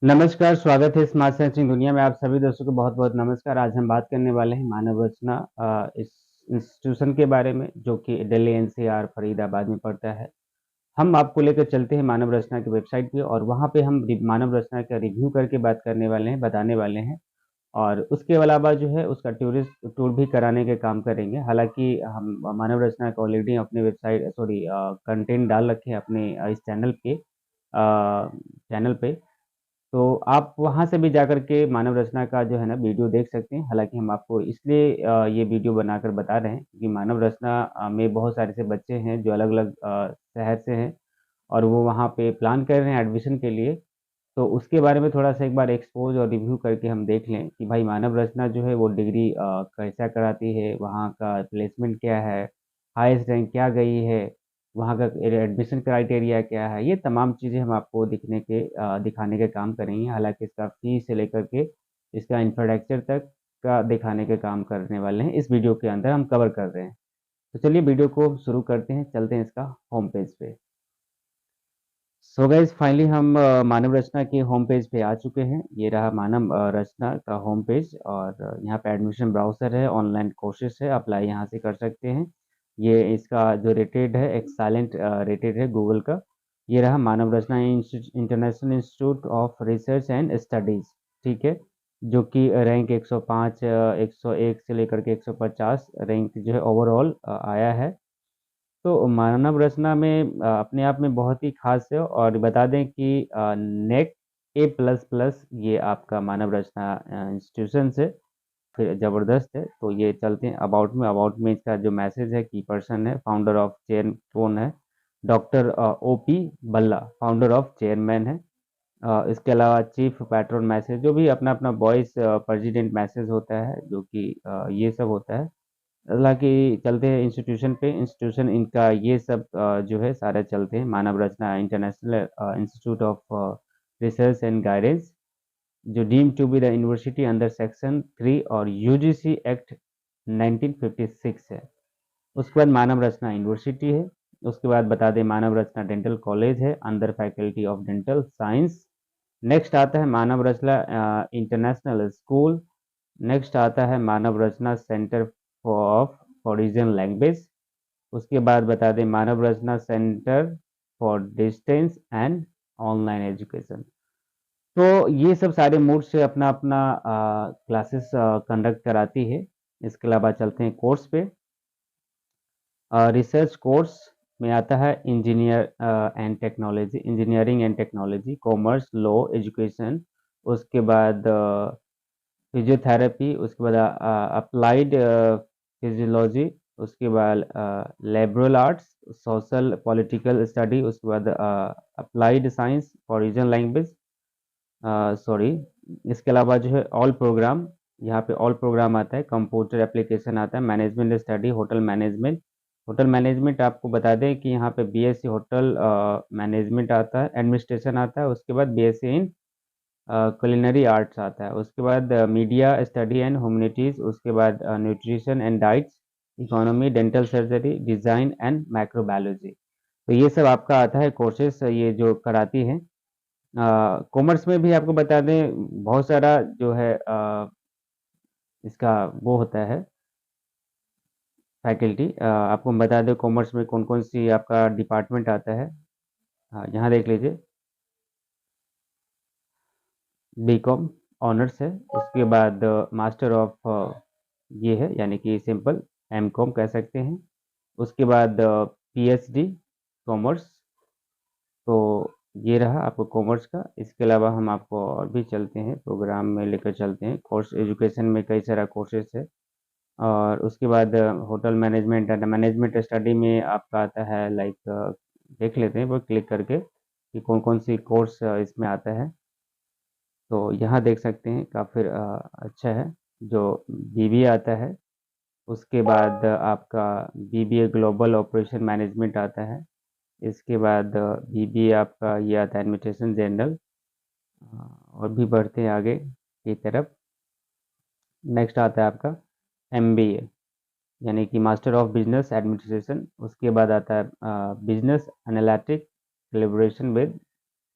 नमस्कार, स्वागत है स्मार्ट सर्चिंग दुनिया में। आप सभी दोस्तों को बहुत-बहुत नमस्कार। आज हम बात करने वाले हैं मानव रचना इस इंस्टीट्यूशन के बारे में, जो कि दिल्ली एनसीआर फरीदाबाद में पड़ता है। हम आपको लेकर चलते हैं मानव रचना की वेबसाइट पे और वहाँ पे हम मानव रचना का रिव्यू करके बात करने वाले हैं, बताने वाले हैं। और उसके अलावा जो है उसका टूरिस्ट टूर भी कराने के काम करेंगे। हालाँकि हम मानव रचना का ऑलरेडी अपने वेबसाइट सॉरी कंटेंट डाल रखे हैं अपने इस चैनल पे। तो आप वहाँ से भी जाकर के मानव रचना का जो है ना वीडियो देख सकते हैं। हालाँकि हम आपको इसलिए ये वीडियो बनाकर बता रहे हैं कि मानव रचना में बहुत सारे ऐसे बच्चे हैं जो अलग-अलग शहर से हैं और वो वहाँ पे प्लान कर रहे हैं एडमिशन के लिए। तो उसके बारे में थोड़ा-सा एक बार एक्सपोज़ और रिव्यू करके हम देख लें कि भाई मानव रचना जो है वो डिग्री कैसा कराती है, वहाँ का प्लेसमेंट क्या है, हाईएस्ट रैंक क्या गई है, वहाँ का एडमिशन क्राइटेरिया क्या है, ये तमाम चीज़ें हम आपको दिखाने के काम करेंगे। हालाँकि इसका फ़ीस से लेकर के इसका इंफ्रास्ट्रक्चर तक का दिखाने के काम करने वाले हैं, इस वीडियो के अंदर हम कवर कर रहे हैं। तो चलिए वीडियो को शुरू करते हैं, चलते हैं इसका होम पेज पे। सो गाइस फाइनली हम मानव रचना के होम पेज पे आ चुके हैं। ये रहा मानव रचना का होम पेज और यहाँ पे एडमिशन ब्राउज़र है, ऑनलाइन कोर्सेज़ है, अप्लाई यहाँ से कर सकते हैं। ये इसका जो रेटेड है एक्सेलेंट रेटेड है गूगल का। ये रहा Manav Rachna international institute of research and studies, ठीक है? जो कि रैंक 105 101 से लेकर के 150 रैंक जो है ओवरऑल आया है। तो मानव रचना में अपने आप में बहुत ही ख़ास है और बता दें कि नेट ए प्लस प्लस ये आपका मानव रचना इंस्टीट्यूशन से फिर ज़बरदस्त है। तो ये चलते हैं अबाउट में इसका जो मैसेज है की पर्सन है, फाउंडर ऑफ चेयर कौन है? डॉक्टर ओपी बल्ला, फाउंडर ऑफ चेयरमैन है। इसके अलावा चीफ पैट्रन मैसेज जो भी अपना-अपना वॉइस प्रेज़िडेंट मैसेज होता है जो कि ये सब होता है। हालाँकि चलते हैं इंस्टीट्यूशन पे, इंस्टीट्यूशन इनका ये सब जो है सारे चलते हैं, Manav Rachna international institute of research and guidance जो deemed to be the university under section 3 और यूजीसी एक्ट 1956 है। उसके बाद मानव रचना यूनिवर्सिटी है, उसके बाद बता दें मानव रचना डेंटल कॉलेज है under faculty of dental science. Next आता है Manav Rachna international school. Next आता है Manav Rachna centre for regional language. उसके बाद बता दें Manav Rachna centre for distance and online education. तो ये सब सारे मोड से अपना-अपना क्लासेस कंडक्ट कराती है। इसके अलावा चलते हैं कोर्स पे। रिसर्च कोर्स में आता है engineering and technology, commerce, law, education. उसके बाद फिजियोथेरेपी, उसके बाद अप्लाइड फिजियोलॉजी, उसके बाद liberal arts, social political study, उसके बाद applied science for regional language sorry. इसके अलावा जो है ऑल प्रोग्राम, यहाँ पे ऑल प्रोग्राम आता है, कंप्यूटर एप्लीकेशन आता है, मैनेजमेंट स्टडी, होटल मैनेजमेंट आपको बता दें कि यहाँ पे बीएससी होटल मैनेजमेंट आता है, एडमिनिस्ट्रेशन आता है, उसके बाद बीएससी इन कुलिनरी आर्ट्स आता है, उसके बाद मीडिया स्टडी एंड ह्यूमैनिटीज़, उसके बाद nutrition and diets, economy, dental surgery, design and microbiology. तो ये सब आपका आता है कोर्सेज़ ये जो कराती है। कॉमर्स में भी आपको बता दें बहुत सारा जो है इसका वो होता है फैकल्टी आपको हम बता दें कॉमर्स में कौन-कौन सी आपका डिपार्टमेंट आता है। हाँ, यहाँ देख लीजिए बीकॉम ऑनर्स है, उसके बाद मास्टर ऑफ ये है यानी कि सिंपल एमकॉम कह सकते हैं। उसके बाद पीएचडी कॉमर्स, तो ये रहा आपको कॉमर्स का। इसके अलावा हम आपको और भी चलते हैं, प्रोग्राम में लेकर चलते हैं। कोर्स एजुकेशन में कई सारा कोर्सेज़ है और उसके बाद hotel management and management study में आपका आता है लाइक देख लेते हैं वो क्लिक करके कि कौन-कौन सी कोर्स इसमें आता है। तो यहाँ देख सकते हैं काफ़ी अच्छा है, जो बीबीए आता है। उसके बाद आपका बीबीए ग्लोबल ऑपरेशन मैनेजमेंट आता है। इसके बाद बीबीए आपका ये आता है एडमिनिस्ट्रेशन जनरल और भी बढ़ते हैं आगे की तरफ। नेक्स्ट आता है आपका एमबीए यानी कि मास्टर ऑफ बिजनेस एडमिनिस्ट्रेशन। उसके बाद आता है business analytic collaboration with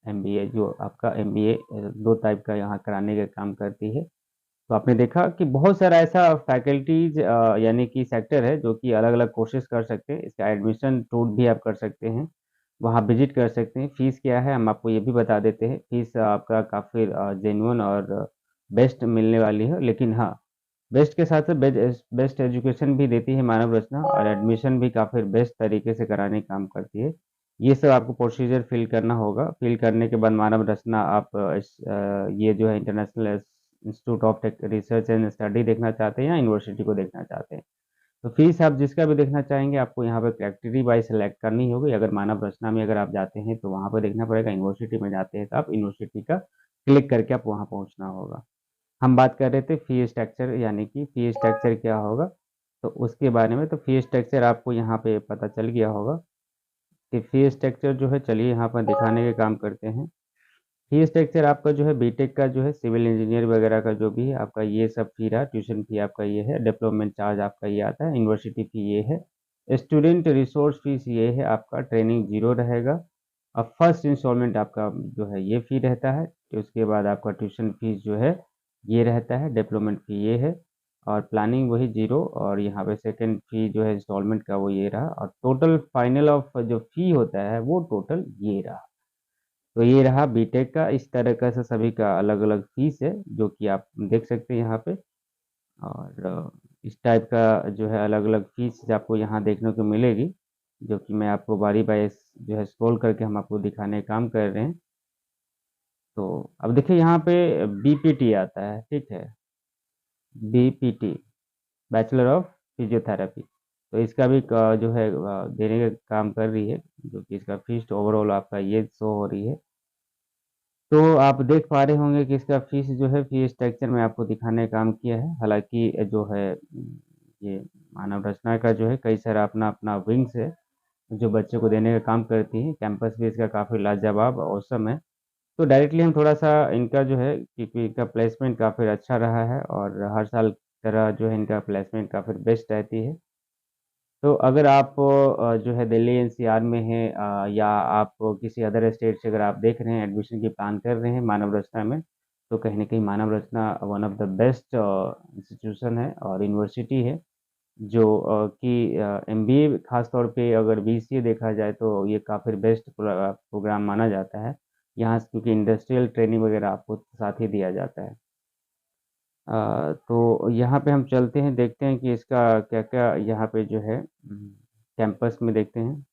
MBA, जो आपका एमबीए 2 टाइप का यहाँ कराने का काम करती है। तो आपने देखा कि बहुत सारा ऐसा फैकल्टीज़ यानी कि सेक्टर है जो कि अलग-अलग कोर्सेज़ कर सकते हैं। इसका एडमिशन टूर भी आप कर सकते हैं, वहाँ विज़िट कर सकते हैं। फ़ीस क्या है हम आपको ये भी बता देते हैं। फ़ीस आपका काफ़ी जेन्युइन और बेस्ट मिलने वाली है। लेकिन हाँ, बेस्ट के साथ-साथ बेस्ट एजुकेशन भी देती है मानव रचना और एडमिशन भी काफ़ी बेस्ट तरीके से कराने का काम करती है। ये सब आपको प्रोसीजर फ़िल करना होगा। फ़िल करने के बाद मानव रचना आप ये जो है international institute of tech research and study देखना चाहते हैं या यूनिवर्सिटी को देखना चाहते हैं। तो फ़ीस आप जिसका भी देखना चाहेंगे आपको यहाँ पे कैटेगरी वाइज़ सेलेक्ट करनी होगी। अगर मानव रचना में अगर आप जाते हैं तो वहाँ पे देखना पड़ेगा, यूनिवर्सिटी में जाते हैं तो आप यूनिवर्सिटी का क्लिक करके आप वहाँ पहुँचना होगा। हम बात कर रहे थे फ़ी स्ट्रक्चर यानी कि फ़ी स्ट्रक्चर क्या होगा? तो उसके बारे में तो फ़ी स्ट्रक्चर आपको यहाँ पे पता चल गया होगा कि फ़ी स्ट्रक्चर जो है चलिए यहाँ पर दिखाने का काम करते हैं। फ़ी स्ट्रक्चर आपका जो है बीटेक का जो है सिविल इंजीनियर वगैरह का जो भी है आपका ये सब फ़ी रहा, ट्यूशन फ़ी आपका ये है, डेवलपमेंट चार्ज आपका ये आता है, यूनिवर्सिटी फ़ी ये है, स्टूडेंट रिसोर्स फ़ीस ये है आपका, ट्रेनिंग ज़ीरो रहेगा। अब फर्स्ट इंस्टॉलमेंट आपका जो है ये फ़ी रहता है, तो उसके बाद आपका ट्यूशन फ़ीस जो है ये रहता है, डेवलपमेंट फ़ी ये है और प्लानिंग वही ज़ीरो और यहाँ पे सेकंड फ़ी जो है इंस्टॉलमेंट का वो ये रहा और टोटल फाइनल ऑफ जो फ़ी होता है वो टोटल ये रहा। तो ये रहा बीटेक का, इस तरीक़े से सभी का अलग-अलग फ़ीस है, जो कि आप देख सकते हैं यहाँ पे और इस टाइप का जो है अलग-अलग फ़ीस आपको यहाँ देखने को मिलेगी, जो कि मैं आपको बारी बारी जो है स्क्रॉल करके हम आपको दिखाने का काम कर रहे हैं। तो अब देखिए यहाँ पे बीपीटी आता है, ठीक है? BPT, bachelor of physiotherapy. तो इसका भी जो है देने का काम कर रही है, जो कि इसका फ़ीस ओवरऑल आपका ये शो हो रही है। तो आप देख पा रहे होंगे कि इसका फ़ीस जो है फ़ी स्ट्रक्चर में आपको दिखाने का काम किया है। हालाँकि जो है ये मानव रचना का जो है कई सारा अपना-अपना विंग्स है, जो बच्चों को देने का काम करती है। कैंपस भी इसका काफ़ी लाजवाब ऑसम है। तो डायरेक्टली हम थोड़ा-सा इनका जो है क्योंकि इनका प्लेसमेंट काफ़ी अच्छा रहा है और हर साल की तरह जो है इनका प्लेसमेंट काफ़ी बेस्ट रहती है। तो अगर आप जो है दिल्ली एनसीआर में हैं या आप किसी अदर स्टेट से अगर आप देख रहे हैं एडमिशन की प्लान कर रहे हैं मानव रचना में, तो कहीं न कहीं Manav Rachna one of the best institution है और यूनिवर्सिटी है जो कि एमबीए ख़ास तौर पे अगर बीसीए देखा जाए तो ये काफ़ी बेस्ट प्रोग्राम माना जाता है। यहाँ क्योंकि इंडस्ट्रियल ट्रेनिंग वग़ैरह आपको साथ ही दिया जाता है। तो यहाँ पे हम चलते हैं, देखते हैं कि इसका क्या-क्या यहाँ पे जो है कैंपस में देखते हैं।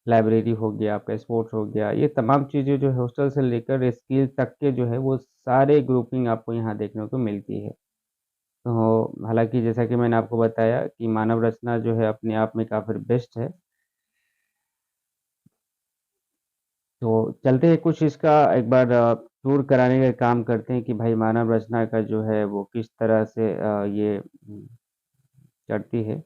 लाइब्रेरी हो गया, आपका स्पोर्ट्स हो गया, ये तमाम चीज़ें जो है हॉस्टल से लेकर स्किल तक के जो है वो सारे ग्रुपिंग आपको यहाँ देखने को मिलती है। तो हालाँकि जैसा कि मैंने आपको बताया कि मानव रचना जो है अपने आप में काफ़ी बेस्ट है। तो चलते हैं कुछ इसका एक बार टूर कराने का काम करते हैं कि भाई मानव रचना का जो है वो किस तरह से ये चढ़ती है।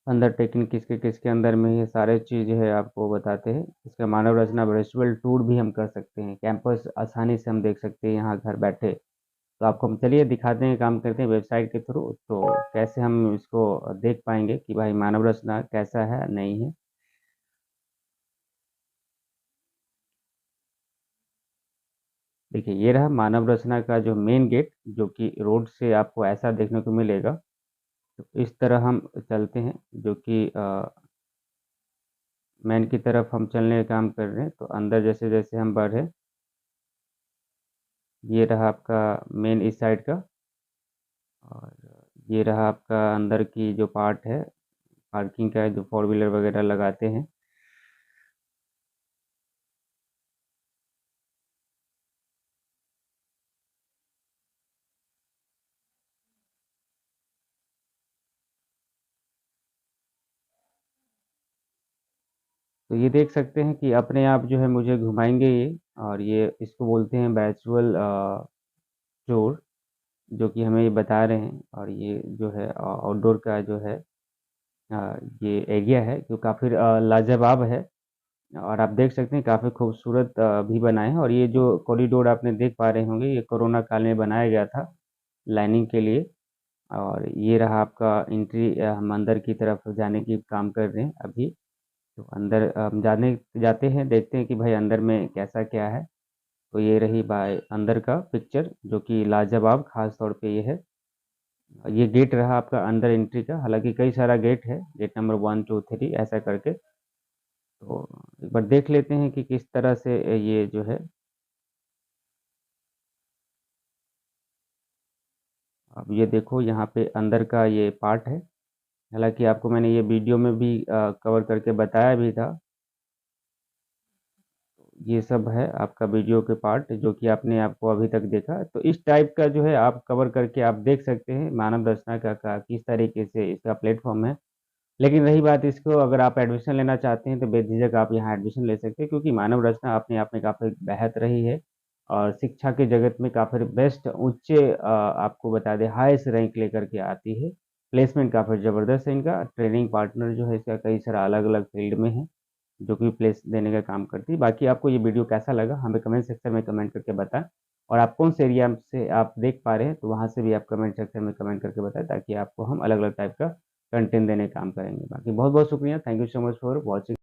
अंडरटेकिंग किसके-किसके अंदर में ये सारे चीज़ जो है आपको बताते हैं। इसका मानव रचना वर्चुअल टूर भी हम कर सकते हैं। कैंपस आसानी से हम देख सकते हैं यहाँ घर बैठे। तो आपको हम चलिए दिखाते हैं, काम करते हैं वेबसाइट के थ्रू। तो कैसे हम इसको देख पाएँगे कि भाई मानव रचना कैसा है, नहीं है। देखिए ये रहा मानव रचना का जो मेन गेट जो कि रोड से आपको ऐसा देखने को मिलेगा। तो इस तरह हम चलते हैं जो कि मेन की तरफ हम चलने का काम कर रहे हैं। तो अंदर जैसे-जैसे हम बढ़े ये रहा आपका मेन इस साइड का और ये रहा आपका अंदर की जो पार्ट है, पार्किंग का है जो फ़ोर व्हीलर वगैरह लगाते हैं। तो ये देख सकते हैं कि अपने आप जो है मुझे घुमाएँगे ये और ये इसको बोलते हैं वर्चुअल टूर जो कि हमें ये बता रहे हैं और ये जो है आउटडोर का जो है ये एरिया है जो काफ़ी लाजवाब है और आप देख सकते हैं काफ़ी खूबसूरत भी बना है और ये जो कॉरिडोर आपने देख पा रहे होंगे ये कोरोना काल में बनाया गया था लाइनिंग के लिए और ये रहा आपका एंट्री हम अंदर की तरफ जाने की काम कर रहे हैं अभी। तो अंदर हम जाते हैं, देखते हैं कि भाई अंदर में कैसा क्या है। तो ये रही भाई अंदर का पिक्चर जो कि लाजवाब ख़ास तौर पे ये है। ये गेट रहा आपका अंदर एंट्री का, हालाँकि कई सारा गेट है, गेट नंबर 1, 2, 3 ऐसा करके। तो एक बार देख लेते हैं कि किस तरह से ये जो है अब ये देखो यहाँ पे अंदर का ये पार्ट है। हालाँकि आपको मैंने ये वीडियो में भी कवर करके बताया भी था। ये सब है आपका वीडियो के पार्ट जो कि आपने आपको अभी तक देखा। तो इस टाइप का जो है आप कवर करके आप देख सकते हैं मानव रचना का किस तरीके से इसका प्लेटफ़ॉर्म है। लेकिन रही बात इसको अगर आप एडमिशन लेना चाहते हैं तो बेझिझक आप यहाँ एडमिशन ले सकते हैं क्योंकि मानव रचना अपने आप में काफ़ी बेहतर रही है और शिक्षा के जगत में काफ़ी बेस्ट ऊँचे आपको बता दें हाईएस्ट रैंक लेकर के आती है। प्लेसमेंट काफ़ी ज़बरदस्त है इनका, ट्रेनिंग पार्टनर जो है इसका कई सारा अलग-अलग फ़ील्ड में है, जो कि प्लेस देने का काम करती है। बाकी आपको ये वीडियो कैसा लगा हमें कमेंट सेक्शन में कमेंट करके बताएँ और आप कौन से एरिया से आप देख पा रहे हैं तो वहाँ से भी आप कमेंट सेक्शन में कमेंट करके बताएँ ताकि आपको हम अलग-अलग टाइप का कंटेंट देने का काम करेंगे। बाकी बहुत-बहुत शुक्रिया। Thank you so much for watching.